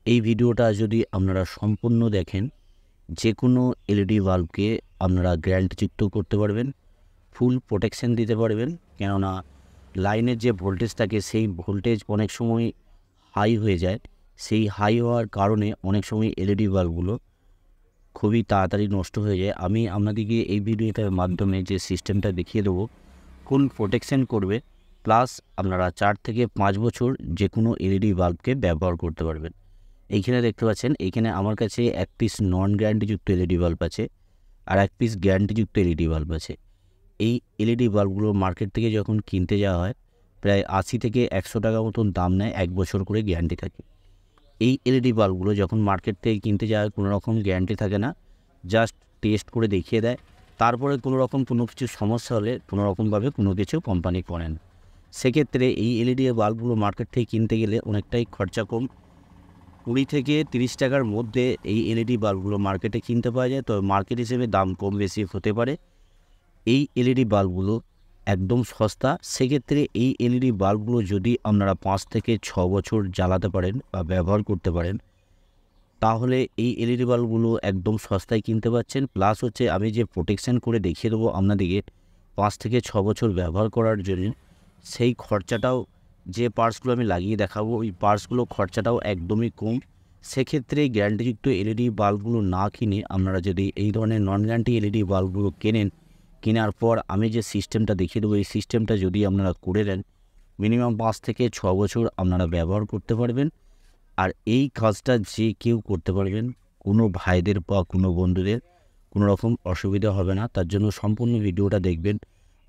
এই ভিডিওটা যদি আপনারা সম্পূর্ণ দেখেন, যে কোনো এলইডি বাল্বকে আপনারা গ্যারান্টিযুক্ত করতে পারবেন, ফুল প্রোটেকশন দিতে পারবেন। কেননা লাইনের যে ভোল্টেজ থাকে সেই ভোল্টেজ অনেক সময় হাই হয়ে যায়। সেই হাই হওয়ার কারণে অনেক সময় এলইডি বাল্বগুলো খুবই তাড়াতাড়ি নষ্ট হয়ে যায়। আমি আপনাদেরকে এই ভিডিওটার মাধ্যমে যে সিস্টেমটা দেখিয়ে দেবো, ফুল প্রোটেকশন করবে, প্লাস আপনারা 4 থেকে 5 বছর যে কোনো এলইডি বাল্বকে ব্যবহার করতে পারবেন। এইখানে দেখতে পাচ্ছেন, এইখানে আমার কাছে এক পিস নন গ্যারান্টিযুক্ত এলইডি বাল্ব আছে, আর এক পিস গ্যারান্টিযুক্ত এলইডি বাল্ব আছে। এই এলইডি বাল্বগুলো মার্কেট থেকে যখন কিনতে যাওয়া হয়, প্রায় 80 থেকে 100 টাকা মতন দাম নেয়, 1 বছর করে গ্যারান্টি থাকে। এই এলইডি বাল্বগুলো যখন মার্কেট থেকে কিনতে যাওয়া হয়, কোনো রকম গ্যারান্টি থাকে না, জাস্ট টেস্ট করে দেখিয়ে দেয়। তারপরে কোনো রকম কোনো কিছু সমস্যা হলে কোনো রকমভাবে কোনো কিছু কোম্পানি করে না। সেক্ষেত্রে এই এলইডি বাল্বগুলো মার্কেট থেকে কিনতে গেলে অনেকটাই খরচা কম, 20 থেকে 30 টাকার মধ্যে এই এলইডি বাল্বগুলো মার্কেটে কিনতে পাওয়া যায়। তবে মার্কেট হিসেবে দাম কম বেশি হতে পারে। এই এলইডি বাল্বগুলো একদম সস্তা। সেক্ষেত্রে এই এলইডি বাল্বগুলো যদি আপনারা 5 থেকে 6 বছর জ্বালাতে পারেন বা ব্যবহার করতে পারেন, তাহলে এই এলইডি বাল্বগুলো একদম সস্তায় কিনতে পাচ্ছেন। প্লাস হচ্ছে, আমি যে প্রোটেকশান করে দেখিয়ে দেবো আপনাদেরকে 5 থেকে 6 বছর ব্যবহার করার জন্য, সেই খরচাটাও, যে পার্টসগুলো আমি লাগিয়ে দেখাবো ওই পার্টসগুলো খরচাটাও একদমই কম। সেক্ষেত্রে গ্যারান্টিযুক্ত এলইডি বাল্বগুলো না কিনে আপনারা যদি এই ধরনের নন গ্যারান্টি এলইডি বাল্বগুলো কেনেন, কেনার পর আমি যে সিস্টেমটা দেখিয়ে দেবো এই সিস্টেমটা যদি আপনারা করে দেন, মিনিমাম 5 থেকে 6 বছর আপনারা ব্যবহার করতে পারবেন। আর এই কাজটা যে কেউ করতে পারবেন, কোনো ভাইদের বা কোনো বন্ধুদের কোনো রকম অসুবিধা হবে না। তার জন্য সম্পূর্ণ ভিডিওটা দেখবেন।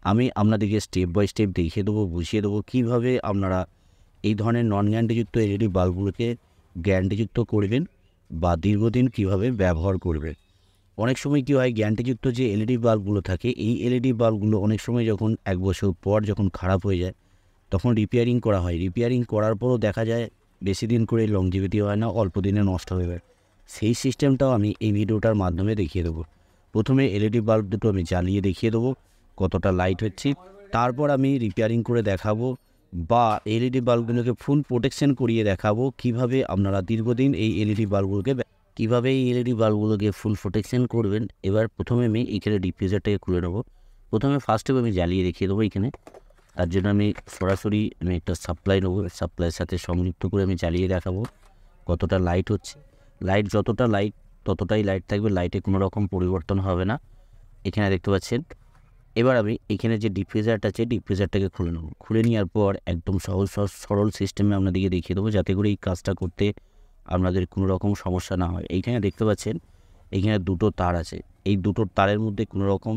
আমি আপনাদেরকে স্টেপ বাই স্টেপ দেখিয়ে দেবো, বুঝিয়ে দেবো কীভাবে আপনারা এই ধরনের নন গ্যারান্টিযুক্ত এলইডি বাল্বগুলোকে গ্যারান্টিযুক্ত করবেন বা দীর্ঘদিন কীভাবে ব্যবহার করবেন। অনেক সময় কী হয়, গ্যারান্টিযুক্ত যে এলইডি বাল্বগুলো থাকে, এই এলইডি বাল্বগুলো অনেক সময় যখন 1 বছর পর যখন খারাপ হয়ে যায়, তখন রিপেয়ারিং করা হয়। রিপেয়ারিং করার পরও দেখা যায় বেশি দিন করে লংজিভিটি হয় না, অল্প দিনে নষ্ট হয়ে যায়। সেই সিস্টেমটাও আমি এই ভিডিওটার মাধ্যমে দেখিয়ে দেবো। প্রথমে এলইডি বাল্ব দুটো আমি জ্বালিয়ে দেখিয়ে দেবো কতটা লাইট হচ্ছে, তারপর আমি রিপেয়ারিং করে দেখাবো বা এলইডি বাল্বগুলোকে ফুল প্রোটেকশন করিয়ে দেখাবো কীভাবে আপনারা দীর্ঘদিন এই এলইডি বাল্বগুলোকে কীভাবে এই এলইডি বাল্বগুলোকে ফুল প্রোটেকশন করবেন। এবার প্রথমে আমি এখানে ডিফিউজারটাকে খুলে নেবো। প্রথমে ফার্স্টে আমি জ্বালিয়ে দেখিয়ে দেবো এখানে। তার জন্য আমি সরাসরি একটা সাপ্লাই নেবো, সাপ্লাইয়ের সাথে সংযুক্ত করে আমি জ্বালিয়ে দেখাবো কতটা লাইট হচ্ছে। লাইট যতটা লাইট ততটাই লাইট থাকবে, লাইটে কোনো রকম পরিবর্তন হবে না। এখানে দেখতে পাচ্ছেন। এবার আমি এখানে যে ডিফিউজারটা আছে, ডিফিউজারটাকে খুলে নেবো। খুলে নেওয়ার পর একদম সহজ সরল সিস্টেমে আপনাদেরকে দেখিয়ে দেবো, যাতে করে এই কাজটা করতে আপনাদের কোনো রকম সমস্যা না হয়। এইখানে দেখতে পাচ্ছেন, এইখানে দুটো তার আছে। এই দুটো তারের মধ্যে কোনো রকম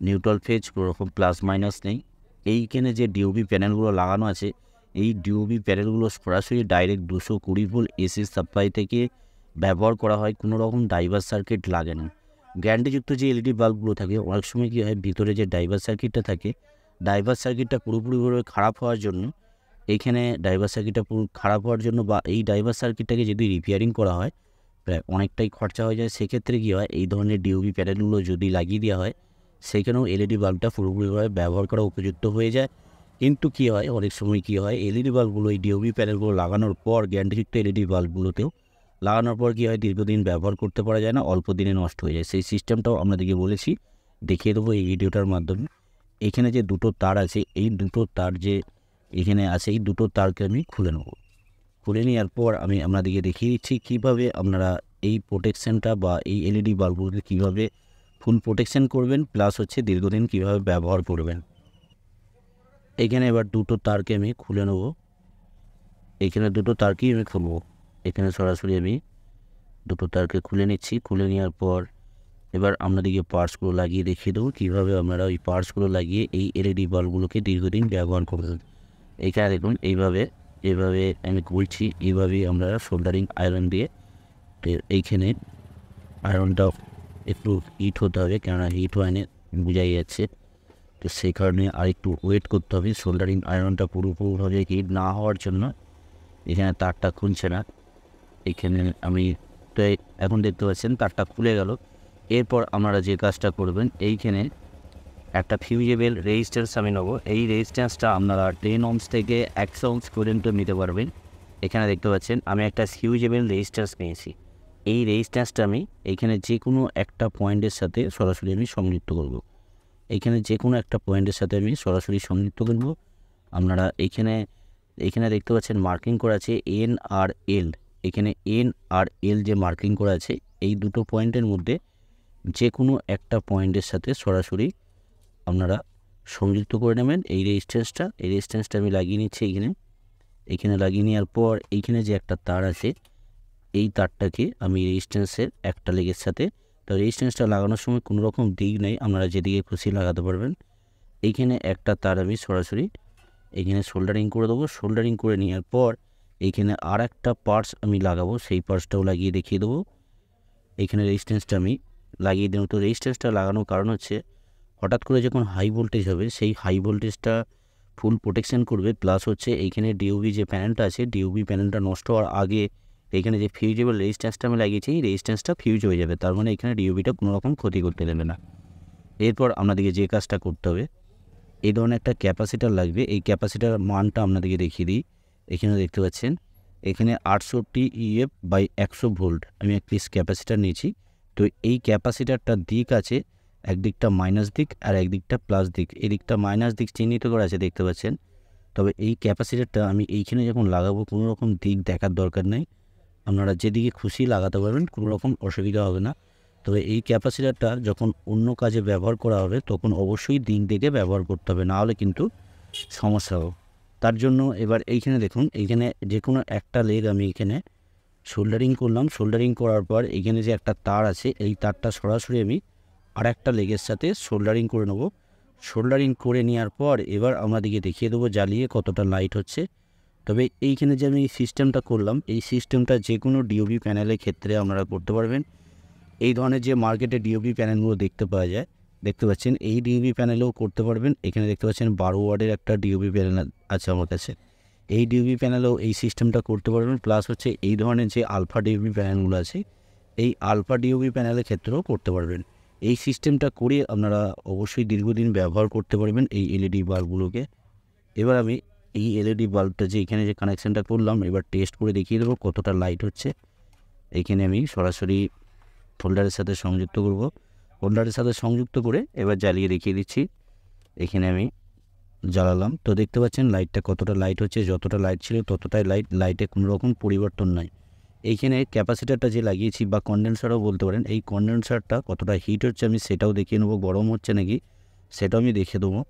নিউট্রাল ফেজ, কোনো রকম প্লাস মাইনাস নেই। এইখানে যে ডিওবি প্যানেলগুলো লাগানো আছে, এই ডিওবি প্যানেলগুলো সরাসরি ডাইরেক্ট 220 ভোল্ট এসি সাপ্লাই থেকে ব্যবহার করা হয়, কোনো রকম ডাইভার সার্কিট লাগে না। গ্যারান্টিযুক্ত যে এলইডি বাল্বগুলো থাকে, অনেক সময় কী হয়, ভিতরে যে ডাইভার সার্কিটটা থাকে, ডাইভার সার্কিটটা পুরোপুরিভাবে খারাপ হওয়ার জন্য, এইখানে ডাইভার সার্কিটটা পুরো খারাপ হওয়ার জন্য বা এই ডাইভার সার্কিটটাকে যদি রিপেয়ারিং করা হয়, প্রায় অনেকটাই খরচা হয়ে যায়। সেক্ষেত্রে কী হয়, এই ধরনের ডিওবি প্যানেলগুলো যদি লাগিয়ে দেওয়া হয়, সেখানেও এলইডি বাল্বটা পুরোপুরিভাবে ব্যবহার করা উপযুক্ত হয়ে যায়। কিন্তু কী হয়, অনেক সময় কী হয়, এলইডি বাল্বগুলো এই ডিওবি প্যানেলগুলো লাগানোর পর, গ্যারান্টিযুক্ত এলইডি বাল্বগুলোতেও লাগানোর পর কী হয়, দীর্ঘদিন ব্যবহার করতে পারা যায় না, অল্প দিনে নষ্ট হয়ে যায়। সেই সিস্টেমটাও আপনাদেরকে বলেছি, দেখিয়ে দেবো এই ভিডিওটার মাধ্যমে। এখানে যে দুটো তার আছে, এই দুটো তার যে এখানে আছে, এই দুটো তারকে আমি খুলে নেব। খুলে নেওয়ার পর আমি আপনাদেরকে দেখিয়ে দিচ্ছি কীভাবে আপনারা এই প্রোটেকশানটা বা এই এলইডি বাল্বগুলোকে কীভাবে ফুল প্রোটেকশন করবেন, প্লাস হচ্ছে দীর্ঘদিন কীভাবে ব্যবহার করবেন। এখানে এবার দুটো তারকে আমি খুলে নেব। এখানে দুটো তারকেই আমি খুলব। এখানে সরাসরি আমি দুটো তারকে খুলে নিচ্ছি। খুলে নেওয়ার পর এবার আপনাদেরকে পার্টসগুলো লাগিয়ে দেখিয়ে দেবো কীভাবে আপনারা ওই পার্টসগুলো লাগিয়ে এই এলইডি বাল্বগুলোকে দীর্ঘদিন ব্যবহার করবেন। এইখানে দেখুন, এইভাবে আমি খুলছি। এইভাবেই আমরা সোল্ডারিং আয়রন দিয়ে এইখানে আয়রনটা একটু হিট হতে হবে, কেননা হিট হয়নি বোঝাই যাচ্ছে। তো সেই কারণে আরেকটু ওয়েট করতে হবে সোল্ডারিং আয়রনটা পুরোপুরিভাবে হিট না হওয়ার জন্য। এখানে তারটা খুলছে না। এখানে আমি তো এখন দেখতে পাচ্ছেন তারটা খুলে গেল। এরপর আপনারা যে কাজটা করবেন, এইখানে একটা ফিউজেবল রেজিস্ট্যান্স আমি নেবো। এই রেজিস্ট্যান্সটা আপনারা 10 ohms থেকে 100 ohms পর্যন্ত নিতে পারবেন। এখানে দেখতে পাচ্ছেন আমি একটা সিউজেবল রেজিস্ট্যান্স নিয়েছি। এই রেজিস্ট্যান্সটা আমি এইখানে যে কোনো একটা পয়েন্টের সাথে সরাসরি আমি সংযুক্ত করব। এইখানে যে কোনো একটা পয়েন্টের সাথে আমি সরাসরি সংযুক্ত করব। আপনারা এইখানে দেখতে পাচ্ছেন মার্কিং করা আছে এন আর এল। এখানে এন আর এল যে মার্কিং করা আছে এই দুটো পয়েন্টের মধ্যে যে কোনো একটা পয়েন্টের সাথে সরাসরি আপনারা সংযুক্ত করে নেবেন এই রেজিস্ট্যান্সটা আমি লাগিয়ে নিচ্ছি। এখানে লাগিয়ে নেওয়ার পর এইখানে যে একটা তার আছে এই তারটাকে আমি রেজিস্ট্যান্সের একটা লেগের সাথে, তো রেজিস্ট্যান্সটা লাগানোর সময় কোনো রকম দিক নেই, আপনারা যেদিকে খুশি লাগাতে পারবেন। এইখানে একটা তার আমি সরাসরি এখানে সোল্ডারিং করে দেবো। সোল্ডারিং করে নেওয়ার পর এইখানে আর একটা পার্টস আমি লাগাবো, সেই পার্টসটাও লাগিয়ে দেখিয়ে দেবো। এইখানে রেজিস্ট্যান্সটা আমি লাগিয়ে দেবো। তো রেজিস্ট্যান্সটা লাগানোর কারণ হচ্ছে হঠাৎ করে যখন হাই ভোল্টেজ হবে সেই হাই ভোল্টেজটা ফুল প্রোটেকশন করবে, প্লাস হচ্ছে এইখানে ডিওবি যে প্যানেলটা আছে ডিওবি প্যানেলটা নষ্ট হওয়ার আগে এখানে যে ফিউজেবল রেজিস্ট্যান্সটা আমি লাগিয়েছি এই রেজিস্ট্যান্সটা ফিউজ হয়ে যাবে, তার মানে এখানে ডিওবিটা কোনো রকম ক্ষতি করতে দেবে না। এরপর আপনাদেরকে যে কাজটা করতে হবে, এই ধরনের একটা ক্যাপাসিটার লাগবে। এই ক্যাপাসিটার মানটা আপনাদেরকে দেখিয়ে দিই। এখানে দেখতে পাচ্ছেন এখানে 68 ইএফ বাই 100 ভোল্ট আমি এক পিস ক্যাপাসিটার নিয়েছি। তো এই ক্যাপাসিটারটার দিক আছে, একদিকটা মাইনাস দিক আর একদিকটা প্লাস দিক। এই দিকটা মাইনাস দিক চিহ্নিত করা আছে দেখতে পাচ্ছেন। তবে এই ক্যাপাসিটারটা আমি এইখানে যখন লাগাবো কোনো রকম দিক দেখার দরকার নেই, আপনারা যেদিকে খুশি লাগাতে পারবেন, কোনো রকম অসুবিধা হবে না। তবে এই ক্যাপাসিটারটা যখন অন্য কাজে ব্যবহার করা হবে তখন অবশ্যই দিক দেখে ব্যবহার করতে হবে, না হলে কিন্তু সমস্যা হবে। তার জন্য এবার এইখানে দেখুন, এইখানে যে কোনো একটা লেগ আমি এখানে সোল্ডারিং করলাম। সোল্ডারিং করার পর এখানে যে একটা তার আছে এই তারটা সরাসরি আমি আর একটা লেগের সাথে সোল্ডারিং করে নেব। সোল্ডারিং করে নেওয়ার পর এবার আমাদেরকে দেখিয়ে দেবো জ্বালিয়ে কতটা লাইট হচ্ছে। তবে এইখানে যে আমি সিস্টেমটা করলাম এই সিস্টেমটা যে কোনো ডিওবি প্যানেলের ক্ষেত্রে আপনারা করতে পারবেন। এই ধরনের যে মার্কেটে ডিওবি প্যানেলগুলো দেখতে পাওয়া যায়, দেখতে পাচ্ছেন এই ডিওবি প্যানেলেও করতে পারবেন। এখানে দেখতে পাচ্ছেন 12 ওয়াটের একটা ডিওবি প্যানেল আছে আমার কাছে, এই ডিওবি প্যানেলেও এই সিস্টেমটা করতে পারবেন। প্লাস হচ্ছে এই ধরনের যে আলফা ডিওবি প্যানেলগুলো আছে এই আলফা ডিওবি প্যানেলের ক্ষেত্রেও করতে পারবেন। এই সিস্টেমটা করে আপনারা অবশ্যই দীর্ঘদিন ব্যবহার করতে পারবেন এই এলইডি বাল্বগুলোকে। এবার আমি এই এলইডি বাল্বটা যে এখানে যে কানেকশানটা করলাম এবার টেস্ট করে দেখিয়ে দেবো কতটা লাইট হচ্ছে। এইখানে আমি সরাসরি হোল্ডারের সাথে সংযুক্ত করব। হোল্ডারের সাথে সংযুক্ত করে এবার জ্বালিয়ে দেখিয়ে দিচ্ছি। এখানে আমি জ্বালালাম, তো দেখতে পাচ্ছেন লাইটটা কতটা লাইট হচ্ছে, যতটা লাইট ছিল ততটাই লাইটে কোনো রকম পরিবর্তন নাই। এইখানে ক্যাপাসিটারটা যে লাগিয়েছি বা কনডেন্সারও বলতে পারেন, এই কনডেন্সারটা কতটা হিট হচ্ছে আমি সেটাও দেখিয়ে নেবো, গরম হচ্ছে নাকি সেটাও আমি দেখে দেবো।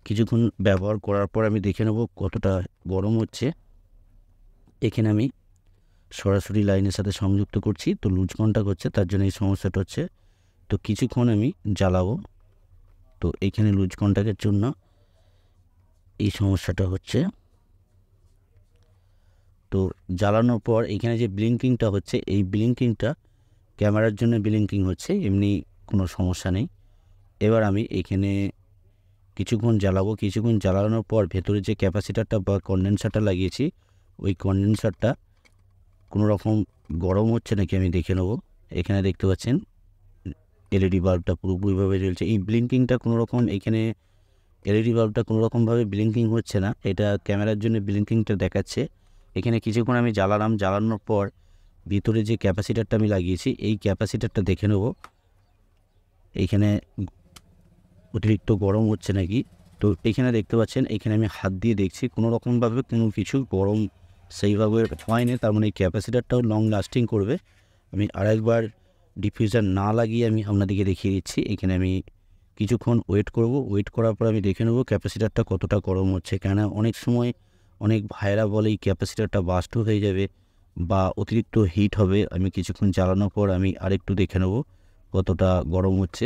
কিছুক্ষণ ব্যবহার করার পর আমি দেখে নেব কতটা গরম হচ্ছে। এখানে আমি সরাসরি লাইনের সাথে সংযুক্ত করছি, তো লুজ কন্টাক্ট হচ্ছে তার জন্য এই সমস্যাটা হচ্ছে। তো কিছুক্ষণ আমি জ্বালাবো, তো এইখানে লুজ কন্টাক্টের জন্য এই সমস্যাটা হচ্ছে। তো জ্বালানোর পর এখানে যে ব্লিঙ্কিংটা হচ্ছে এই ব্লিঙ্কিংটা ক্যামেরার জন্য ব্লিঙ্কিং হচ্ছে, এমনি কোনো সমস্যা নেই। এবার আমি এখানে কিছুক্ষণ জ্বালাবো। কিছুক্ষণ জ্বালানোর পর ভেতরে যে ক্যাপাসিটারটা বা কনডেন্সারটা লাগিয়েছি ওই কনডেন্সারটা কোনো রকম গরম হচ্ছে নাকি আমি দেখে নেব। এখানে দেখতে পাচ্ছেন এলইডি বাল্বটা পুরোপুরিভাবে জ্বলছে। এই ব্লিঙ্কিংটা কোনো রকম এখানে এলইডি বাল্বটা কোনো রকমভাবে ব্লিঙ্কিং হচ্ছে না, এটা ক্যামেরার জন্য ব্লিঙ্কিংটা দেখাচ্ছে। এখানে কিছুক্ষণ আমি জ্বালানোর পর ভিতরে যে ক্যাপাসিটারটা আমি লাগিয়েছি এই ক্যাপাসিটারটা দেখে নেব এইখানে অতিরিক্ত গরম হচ্ছে নাকি। তো এখানে দেখতে পাচ্ছেন এখানে আমি হাত দিয়ে দেখছি কোনো রকমভাবে কোনো কিছু গরম সেইভাবে হয়নি, তার মানে এই ক্যাপাসিটারটাও লং লাস্টিং করবে। আমি আরেকবার ডিফিউজার না লাগিয়ে আমি আপনাদেরকে দেখিয়ে দিচ্ছি। এখানে আমি কিছুক্ষণ ওয়েট করব, ওয়েট করার পর আমি দেখে নেব ক্যাপাসিটারটা কতটা গরম হচ্ছে। কেন অনেক সময় অনেক ভাইরা বলে এই ক্যাপাসিটারটা বাস্ট হয়ে যাবে বা অতিরিক্ত হিট হবে। আমি কিছুক্ষণ চালানোর পর আমি আরেকটু দেখে নেব কতটা গরম হচ্ছে।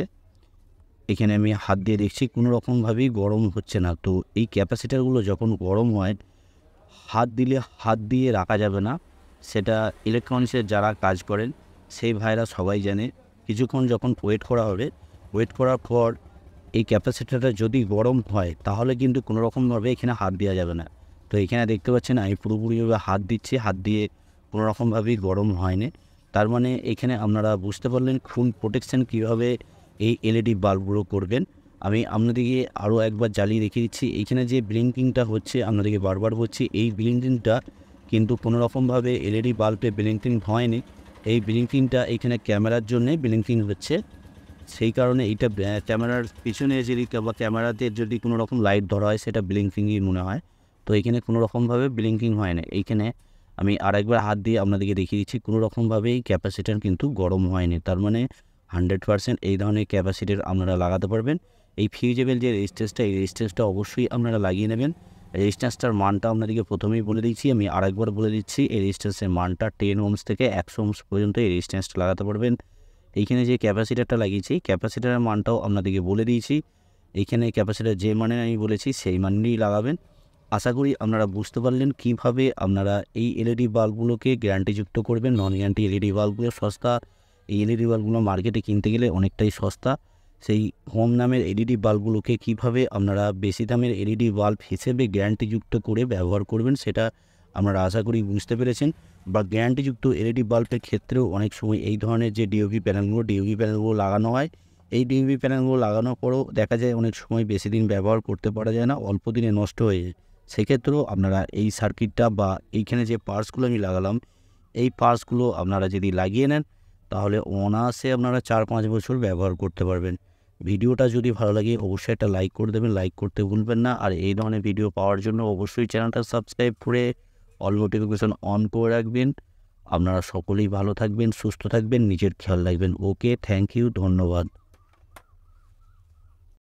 এখানে আমি হাত দিয়ে দেখছি কোনো রকমভাবেই গরম হচ্ছে না। তো এই ক্যাপাসিটারগুলো যখন গরম হয় হাত দিয়ে রাখা যাবে না, সেটা ইলেকট্রনিক্সের যারা কাজ করেন সেই ভাইরা সবাই জানে। কিছুক্ষণ যখন ওয়েট করা হবে, ওয়েট করার পর এই ক্যাপাসিটারটা যদি গরম হয় তাহলে কিন্তু কোনো রকমভাবে এখানে হাত দেওয়া যাবে না। তো এখানে দেখতে পাচ্ছেন আমি পুরোপুরিভাবে হাত দিচ্ছি, হাত দিয়ে কোনো রকমভাবেই গরম হয়নি। তার মানে এখানে আপনারা বুঝতে পারলেন ফুল প্রোটেকশান কীভাবে এই এলইডি বাল্বগুলো করবেন। আমি আপনাদেরকে আরও একবার জ্বালিয়ে দেখিয়ে দিচ্ছি। এইখানে যে ব্লিঙ্কিংটা হচ্ছে আপনাদেরকে বারবার বলছি এই ব্লিঙ্কিংটা কিন্তু কোনো রকমভাবে এলইডি বাল্বে ব্লিঙ্কিং হয়নি। এই ব্লিঙ্কিংটা এইখানে ক্যামেরার জন্যে ব্লিঙ্কিং হচ্ছে। সেই কারণে এইটা ক্যামেরার পিছনে যদি বা ক্যামেরাতে যদি কোনো রকম লাইট ধরা হয় সেটা ব্লিঙ্কিংই মনে হয়। তো এইখানে কোনো রকমভাবে ব্লিঙ্কিং হয় না। এইখানে আমি আরেকবার হাত দিয়ে আপনাদেরকে দেখিয়ে দিচ্ছি, কোনো রকমভাবেই ক্যাপাসিটার কিন্তু গরম হয়নি। তার মানে 100% এই ধরনের ক্যাপাসিটার আপনারা লাগাতে পারবেন। এই ফিউজেবল যে রেজিস্ট্যান্সটা, এই রেজিস্ট্যান্সটা অবশ্যই আপনারা লাগিয়ে নেবেন। রেজিস্ট্যান্সটার মানটা আপনাদেরকে প্রথমেই বলে দিচ্ছি, আমি আরেকবার বলে দিচ্ছি। এই রেজিস্ট্যান্সের মানটা 10 ওহমস থেকে 100 ওহমস পর্যন্ত এই রেজিস্ট্যান্সটা লাগাতে পারবেন। এইখানে যে ক্যাপাসিটারটা লাগিয়েছি, ক্যাপাসিটারের মানটাও আপনাদেরকে বলে দিয়েছি। এইখানে ক্যাপাসিটার যে মানে আমি বলেছি সেই মানেই লাগাবেন। আশা করি আপনারা বুঝতে পারলেন কীভাবে আপনারা এই এলইডি বাল্বগুলোকে গ্যারান্টিযুক্ত করবেন। নন গ্যারান্টি এলইডি বাল্বগুলো সস্তা, এই এলইডি বাল্বগুলো মার্কেটে কিনতে গেলে অনেকটাই সস্তা। সেই কম দামের এলইডি বাল্বগুলোকে কীভাবে আপনারা বেশি দামের এলইডি বাল্ব হিসেবে গ্যারান্টিযুক্ত করে ব্যবহার করবেন সেটা আপনারা আশা করি বুঝতে পেরেছেন। বা গ্যারান্টিযুক্ত এলইডি বাল্বের ক্ষেত্রেও অনেক সময় এই ধরনের যে ডিওভি প্যানেলগুলো লাগানো হয়, এই ডিওভি প্যানেলগুলো লাগানোর পরেও দেখা যায় অনেক সময় বেশি দিন ব্যবহার করতে পারা যায় না, অল্প দিনে নষ্ট হয়ে যায়। সেক্ষেত্রেও আপনারা এই সার্কিটটা বা এইখানে যে পার্টসগুলো আমি লাগালাম, এই পার্টসগুলো আপনারা যদি লাগিয়ে নেন তাহলে অনায়াসে আপনারা 4-5 বছর ব্যবহার করতে পারবেন। ভিডিওটা যদি ভালো লাগে অবশ্যই একটা লাইক করে দেবেন, লাইক করতে ভুলবেন না। আর এই ধরনের ভিডিও পাওয়ার জন্য অবশ্যই চ্যানেলটা সাবস্ক্রাইব করে অল নোটিফিকেশন অন করে রাখবেন। আপনারা সকলেই ভালো থাকবেন, সুস্থ থাকবেন, নিজের খেয়াল রাখবেন। ওকে, থ্যাংক ইউ, ধন্যবাদ।